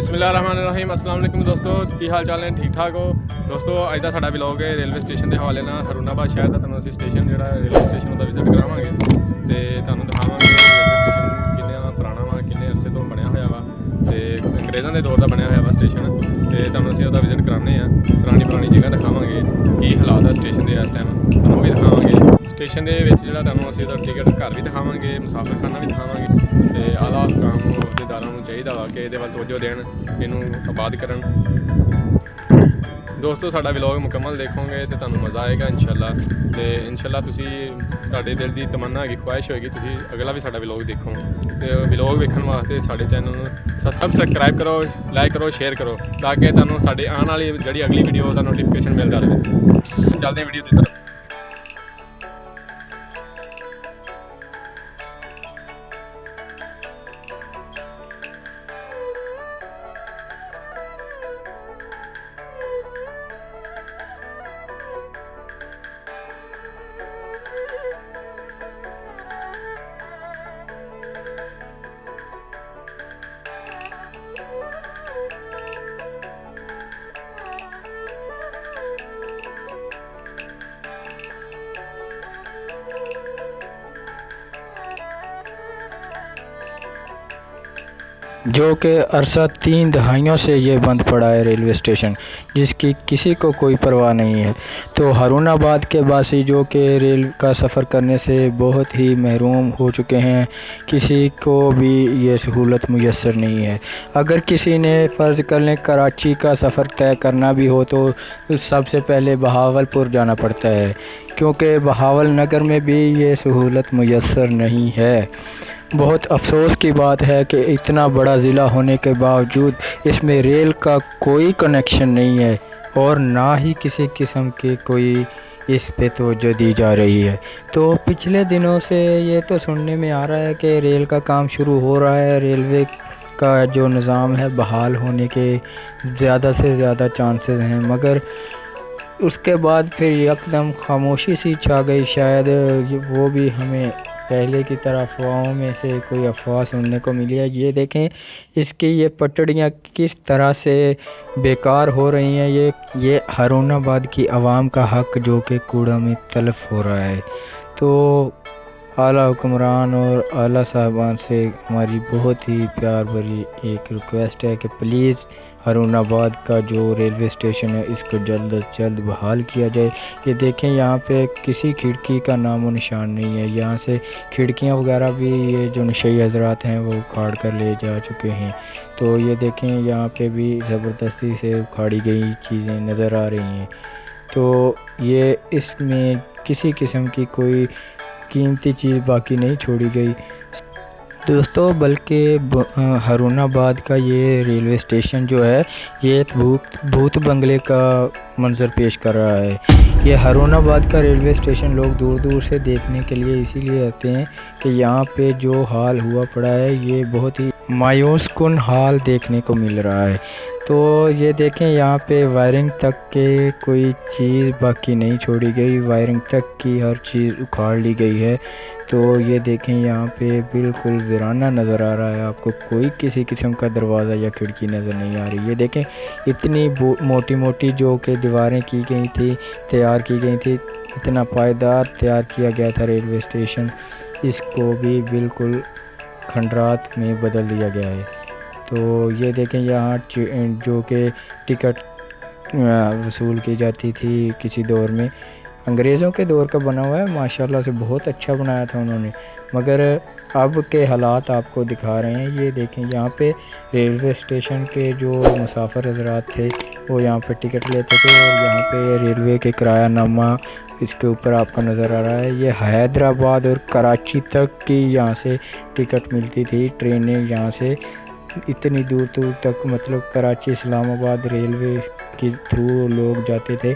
बिस्मिल्लाहिर्रहमानिर्रहीम। अस्सलाम वालेकुम दोस्तों, की हाल चाल है? ठीक ठाक हो दोस्तों? अज का साडा व्लॉग है रेलवे स्टेशन के हवाले ना हरूनाबाद शहर का। तुहानूं स्टेशन जो रेलवे स्टेशन का विजिट करावांगे तो तुहानूं दिखावांगे रेलवे स्टेशन कितना पुराना वा, कितने अरसे तो बनया हुआ वा, तो अंग्रेज़ों के दौर का बनया हुआ वा स्टेशन। तो तुहानूं असीं उहदा विजिट कराने पुरानी जगह दिखावांगे की हालात है स्टेशन के इस टाइम, तुहानूं भी दिखावांगे। स्टेशन के टिकट घर भी दिखावांगे, मुसाफिरखाना भी दिखावांगे। तो आला काम अहदेदारां नूं चाहिए वा कि इहदे वल तवज्जो देण, इनू आबाद करन। दोस्तों साडा व्लॉग मुकम्मल देखोगे तो तुहानूं मज़ा आएगा इंशाअल्लाह। तो इंशाअल्लाह तुसीं तुहाडे दिल की तमन्ना होगी, ख्वाहिश होगी तुसीं अगला भी साडा व्लॉग देखो। तो व्लॉग वेखण वास्ते साडे चैनल नूं सबसक्राइब करो, लाइक करो, शेयर करो, ताकि तुहानूं साडे आने वाली जिहड़ी अगली वीडियो दा नोटिफिकेशन मिलता रहे। चलते वीडियो की तरफ। जो कि अरसा 3 दहाइयों से ये बंद पड़ा है रेलवे स्टेशन, जिसकी किसी को कोई परवाह नहीं है। तो हरूनाबाद के वासी जो कि रेल का सफ़र करने से बहुत ही महरूम हो चुके हैं, किसी को भी ये सहूलत मुयस्सर नहीं है। अगर किसी ने फ़र्ज़ कर लें कराची का सफ़र तय करना भी हो तो सबसे पहले बहावलपुर जाना पड़ता है, क्योंकि बहावल नगर में भी ये सहूलत मुयस्सर नहीं है। बहुत अफसोस की बात है कि इतना बड़ा ज़िला होने के बावजूद इसमें रेल का कोई कनेक्शन नहीं है और ना ही किसी किस्म की कोई इस पे तवज्जो दी जा रही है। तो पिछले दिनों से ये तो सुनने में आ रहा है कि रेल का काम शुरू हो रहा है, रेलवे का जो निज़ाम है बहाल होने के ज़्यादा से ज़्यादा चांसेस हैं, मगर उसके बाद फिर एकदम खामोशी सी छा गई। शायद वो भी हमें पहले की तरह अफवाहों में से कोई अफवाह सुनने को मिली है। ये देखें इसकी ये पटड़ियाँ किस तरह से बेकार हो रही हैं। ये हरूनाबाद की आवाम का हक जो कि कूड़ा में तलफ हो रहा है। तो आला हुक्मरान और आला साहबान से हमारी बहुत ही प्यार भरी एक रिक्वेस्ट है कि प्लीज़ हरूनाबाद का जो रेलवे स्टेशन है इसको जल्द अज जल्द बहाल किया जाए। ये देखें यहाँ पे किसी खिड़की का नामो निशान नहीं है। यहाँ से खिड़कियाँ वगैरह भी ये जो नशई हजरात हैं वो उखाड़ कर ले जा चुके हैं। तो ये देखें यहाँ पे भी ज़बरदस्ती से उखाड़ी गई चीज़ें नज़र आ रही हैं। तो ये इसमें किसी किस्म की कोई कीमती चीज़ बाकी नहीं छोड़ी गई दोस्तों, बल्कि हरूनाबाद का ये रेलवे स्टेशन जो है ये एक भूत बंगले का मंजर पेश कर रहा है। ये हरूनाबाद का रेलवे स्टेशन लोग दूर दूर से देखने के लिए इसीलिए आते हैं कि यहाँ पे जो हाल हुआ पड़ा है ये बहुत ही मायूस कुन हाल देखने को मिल रहा है। तो ये देखें यहाँ पे वायरिंग तक के कोई चीज़ बाकी नहीं छोड़ी गई, वायरिंग तक की हर चीज़ उखाड़ ली गई है। तो ये देखें यहाँ पे बिल्कुल वीराना नज़र आ रहा है, आपको कोई किसी किस्म का दरवाज़ा या खिड़की नज़र नहीं आ रही। ये देखें इतनी मोटी मोटी जो कि दीवारें की गई थी, तैयार की गई थी, इतना पायदार तैयार किया गया था रेलवे स्टेशन, इसको भी बिल्कुल खंडरात में बदल दिया गया है। तो ये देखें यहाँ जो कि टिकट वसूल की जाती थी किसी दौर में, अंग्रेज़ों के दौर का बना हुआ है, माशाल्लाह से बहुत अच्छा बनाया था उन्होंने, मगर अब के हालात आपको दिखा रहे हैं। ये देखें यहाँ पे रेलवे स्टेशन के जो मुसाफिर हज़रात थे वो यहाँ पे टिकट लेते थे और यहाँ पे रेलवे के किरायानामा इसके ऊपर आपको नज़र आ रहा है। ये हैदराबाद और कराची तक की यहाँ से टिकट मिलती थी, ट्रेनें यहाँ से इतनी दूर दूर तक, मतलब कराची इस्लामाबाद रेलवे के थ्रू लोग जाते थे।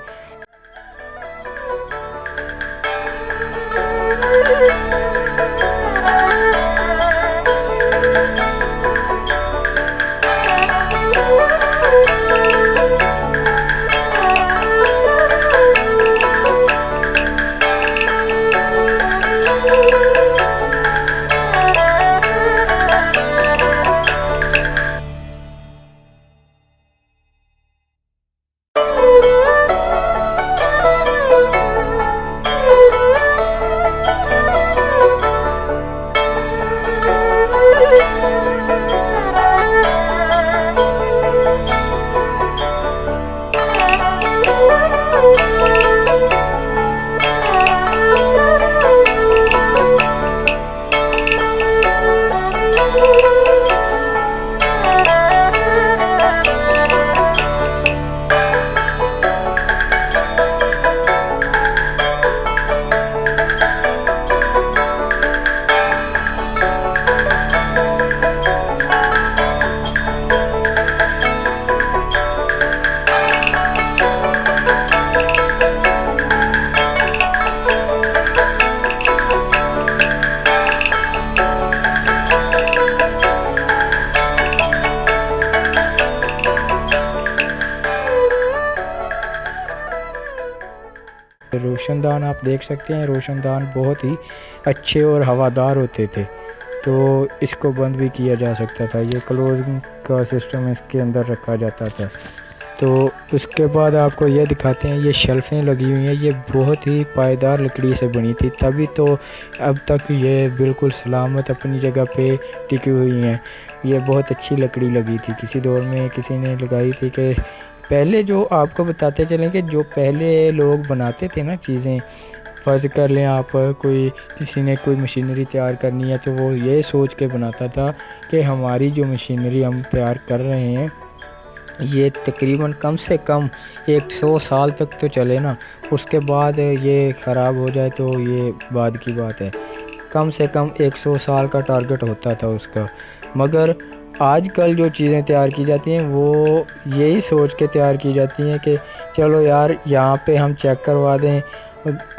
रोशनदान आप देख सकते हैं, रोशनदान बहुत ही अच्छे और हवादार होते थे, तो इसको बंद भी किया जा सकता था। ये क्लोजिंग का सिस्टम इसके अंदर रखा जाता था। तो उसके बाद आपको ये दिखाते हैं, ये शेल्फ़ें लगी हुई हैं, ये बहुत ही पायदार लकड़ी से बनी थी, तभी तो अब तक ये बिल्कुल सलामत अपनी जगह पे टिकी हुई हैं। ये बहुत अच्छी लकड़ी लगी थी, किसी दौर में किसी ने लगाई थी कि पहले जो आपको बताते चलें कि जो पहले लोग बनाते थे ना चीज़ें, फ़र्ज़ कर लें आप किसी ने कोई मशीनरी तैयार करनी है तो वो ये सोच के बनाता था कि हमारी जो मशीनरी हम तैयार कर रहे हैं ये तकरीबन कम से कम 100 साल तक तो चले ना, उसके बाद ये ख़राब हो जाए तो ये बाद की बात है। कम से कम 100 साल का टारगेट होता था उसका। मगर आजकल जो चीज़ें तैयार की जाती हैं वो यही सोच के तैयार की जाती हैं कि चलो यार यहाँ पे हम चेक करवा दें,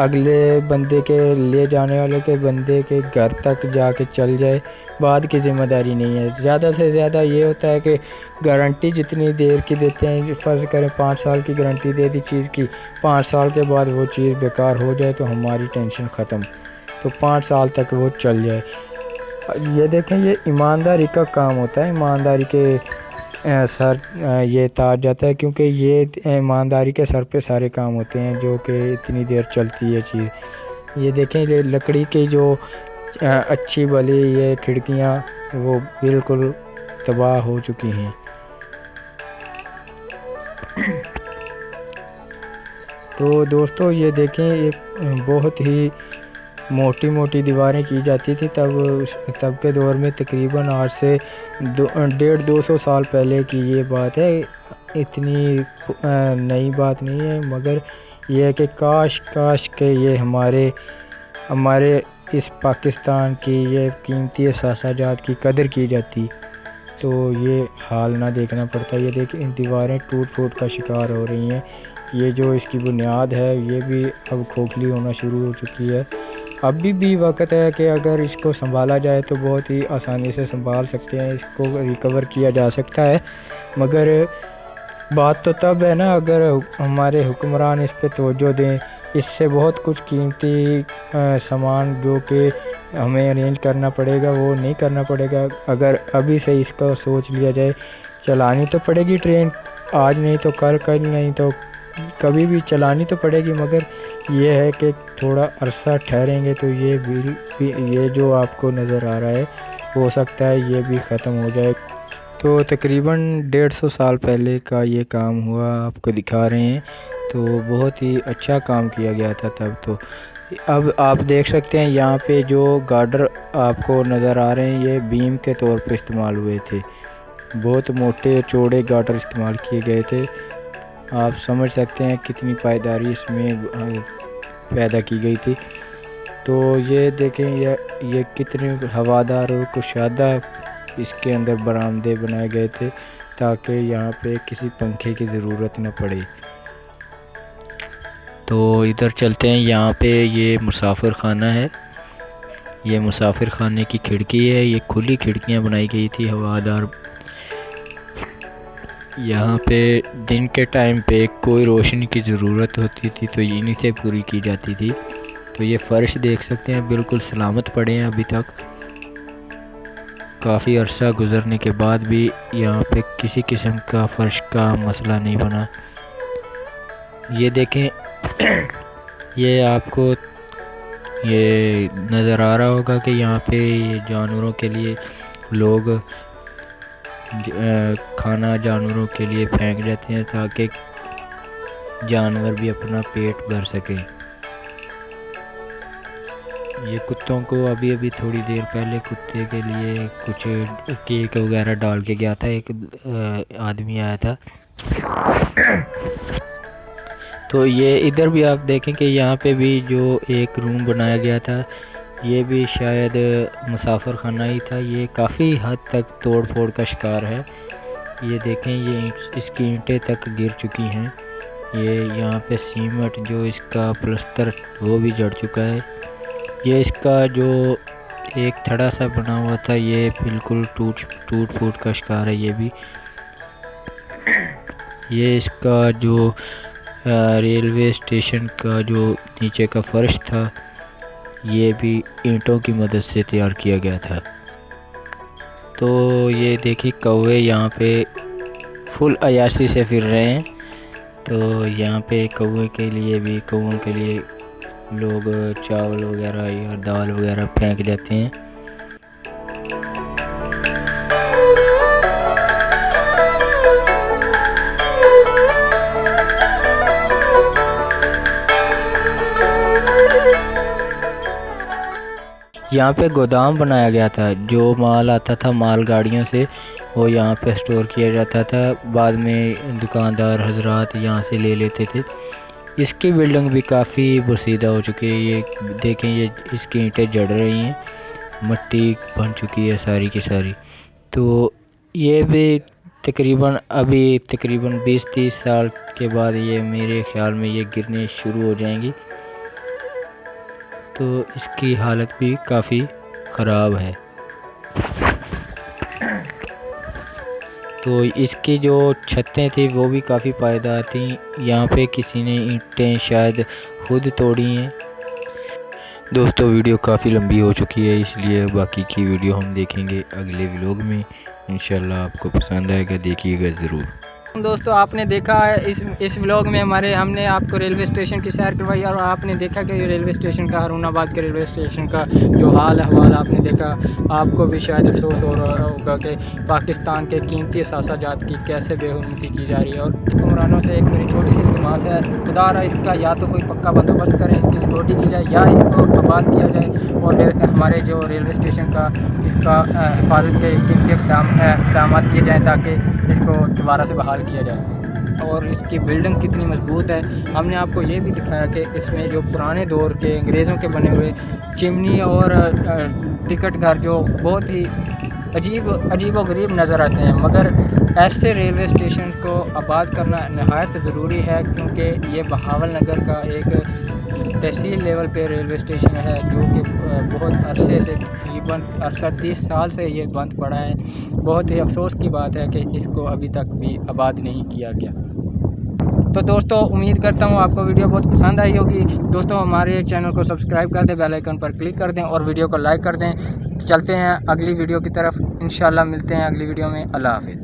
अगले बंदे के ले जाने वाले के बंदे के घर तक जाके चल जाए, बाद की ज़िम्मेदारी नहीं है। ज़्यादा से ज़्यादा ये होता है कि गारंटी जितनी देर की देते हैं, फ़र्ज़ करें 5 साल की गारंटी दे दी चीज़ की, 5 साल के बाद वो चीज़ बेकार हो जाए तो हमारी टेंशन ख़त्म, तो 5 साल तक वो चल जाए। ये देखें, ये ईमानदारी का काम होता है, ईमानदारी के सर ये ताज जाता है, क्योंकि ये ईमानदारी के सर पे सारे काम होते हैं जो कि इतनी देर चलती है चीज़। ये देखें, ये लकड़ी की जो अच्छी भली ये खिड़कियाँ वो बिल्कुल तबाह हो चुकी हैं। तो दोस्तों ये देखें, एक बहुत ही मोटी मोटी दीवारें की जाती थी तब के दौर में, तकरीबन आज से 150-200 साल पहले की ये बात है। इतनी नई बात नहीं है, मगर यह है कि काश के ये हमारे इस पाकिस्तान की ये कीमती असासाजात की कदर की जाती तो ये हाल ना देखना पड़ता। ये देखिए, इन दीवारें टूट फूट का शिकार हो रही हैं। ये जो इसकी बुनियाद है ये भी अब खोखली होना शुरू हो चुकी है। अभी भी वक्त है कि अगर इसको संभाला जाए तो बहुत ही आसानी से संभाल सकते हैं, इसको रिकवर किया जा सकता है। मगर बात तो तब है ना अगर हमारे हुक्मरान इस पे तवज्जो दें। इससे बहुत कुछ कीमती सामान जो कि हमें अरेंज करना पड़ेगा वो नहीं करना पड़ेगा। अगर अभी से इसका सोच लिया जाए, चलानी तो पड़ेगी ट्रेन, आज नहीं तो कल नहीं तो कभी भी चलानी तो पड़ेगी, मगर ये है कि थोड़ा अरसा ठहरेंगे तो ये जो आपको नज़र आ रहा है हो सकता है ये भी ख़त्म हो जाए। तो तकरीबन 150 साल पहले का ये काम हुआ, आपको दिखा रहे हैं, तो बहुत ही अच्छा काम किया गया था तब। तो अब आप देख सकते हैं यहाँ पे जो गार्डर आपको नज़र आ रहे हैं ये बीम के तौर पे इस्तेमाल हुए थे, बहुत मोटे चौड़े गार्डर इस्तेमाल किए गए थे। आप समझ सकते हैं कितनी पायदारी इसमें पैदा की गई थी। तो ये देखें, ये कितने हवादार और कुशादा इसके अंदर बरामदे बनाए गए थे ताकि यहाँ पे किसी पंखे की ज़रूरत न पड़े। तो इधर चलते हैं, यहाँ पे ये मुसाफिर खाना है, ये मुसाफिर खाने की खिड़की है, ये खुली खिड़कियाँ बनाई गई थी हवादार। यहाँ पे दिन के टाइम पे कोई रोशनी की ज़रूरत होती थी तो इन्हीं से पूरी की जाती थी। तो ये फ़र्श देख सकते हैं बिल्कुल सलामत पड़े हैं अभी तक, काफ़ी अरसा गुज़रने के बाद भी यहाँ पे किसी किस्म का फ़र्श का मसला नहीं बना। ये देखें ये आपको ये नज़र आ रहा होगा कि यहाँ पे ये जानवरों के लिए लोग खाना जानवरों के लिए फेंक जाते हैं ताकि जानवर भी अपना पेट भर सकें। ये कुत्तों को अभी थोड़ी देर पहले कुत्ते के लिए कुछ केक वगैरह डाल के गया था, एक आदमी आया था। तो ये इधर भी आप देखें कि यहाँ पे भी जो एक रूम बनाया गया था ये भी शायद मुसाफिर खाना ही था। ये काफ़ी हद तक तोड़ फोड़ का शिकार है। ये देखें, ये इसकी ईंटें तक गिर चुकी हैं। ये यहाँ पे सीमेंट जो इसका प्लस्तर वो भी जड़ चुका है। ये इसका जो एक थड़ा सा बना हुआ था ये बिल्कुल टूट फूट का शिकार है। ये भी ये इसका जो रेलवे स्टेशन का जो नीचे का फर्श था ये भी ईंटों की मदद से तैयार किया गया था। तो ये देखिए कौवे यहाँ पे फुल अयाशी से फिर रहे हैं। तो यहाँ पे कौवे के लिए भी कौवों के लिए लोग चावल वगैरह या दाल वगैरह फेंक देते हैं। यहाँ पे गोदाम बनाया गया था, जो माल आता था मालगाड़ियों से वो यहाँ पे स्टोर किया जाता था, बाद में दुकानदार हजरात यहाँ से ले लेते थे। इसकी बिल्डिंग भी काफ़ी बसीदा हो चुकी है। ये देखें, ये इसकी ईंटें जड़ रही हैं, मिट्टी बन चुकी है सारी की सारी। तो ये भी तकरीबन 20-30 साल के बाद ये मेरे ख्याल में ये गिरने शुरू हो जाएंगी। तो इसकी हालत भी काफ़ी ख़राब है। तो इसकी जो छतें थी वो भी काफ़ी पायदार थी। यहाँ पे किसी ने ईंटें शायद खुद तोड़ी हैं। दोस्तों वीडियो काफ़ी लंबी हो चुकी है, इसलिए बाकी की वीडियो हम देखेंगे अगले व्लॉग में। इंशाल्लाह आपको पसंद आएगा, देखिएगा ज़रूर। दोस्तों आपने देखा है इस व्लॉग में हमने आपको रेलवे स्टेशन की सैर करवाई और आपने देखा कि रेलवे स्टेशन का, हारूनाबाद के रेलवे स्टेशन का जो हाल अहवाल आपने देखा। आपको भी शायद अफसोस हो रहा होगा कि पाकिस्तान के कीमती असासाजात की कैसे बेहुरमती की जा रही है। और हुक्मरानों से एक मेरी छोटी सी गुमाश है, खुदा रहा इसका या तो कोई पक्का बंदोबस्त करें, इसकी सिक्योरिटी की जाए या इसको आबाद किया जाए और फिर हमारे जो रेलवे स्टेशन का इसका हिफाजत के कीमती इक़दाम किए जाएँ ताकि इसको दोबारा से बहाल किया जाए। और इसकी बिल्डिंग कितनी मजबूत है हमने आपको ये भी दिखाया कि इसमें जो पुराने दौर के अंग्रेज़ों के बने हुए चिमनी और टिकट घर जो बहुत ही अजीब व गरीब नज़र आते हैं, मगर ऐसे रेलवे स्टेशन को आबाद करना नहायत ज़रूरी है, क्योंकि ये बहावल नगर का एक तहसील लेवल पे रेलवे स्टेशन है जो कि बहुत अरसे से तकरीबन 30 साल से ये बंद पड़ा है। बहुत ही अफसोस की बात है कि इसको अभी तक भी आबाद नहीं किया गया। तो दोस्तों उम्मीद करता हूँ आपको वीडियो बहुत पसंद आई होगी। दोस्तों हमारे चैनल को सब्सक्राइब कर दें, बेल आइकन पर क्लिक कर दें और वीडियो को लाइक कर दें। चलते हैं अगली वीडियो की तरफ, इंशाल्लाह मिलते हैं अगली वीडियो में। अल्लाह हाफिज़।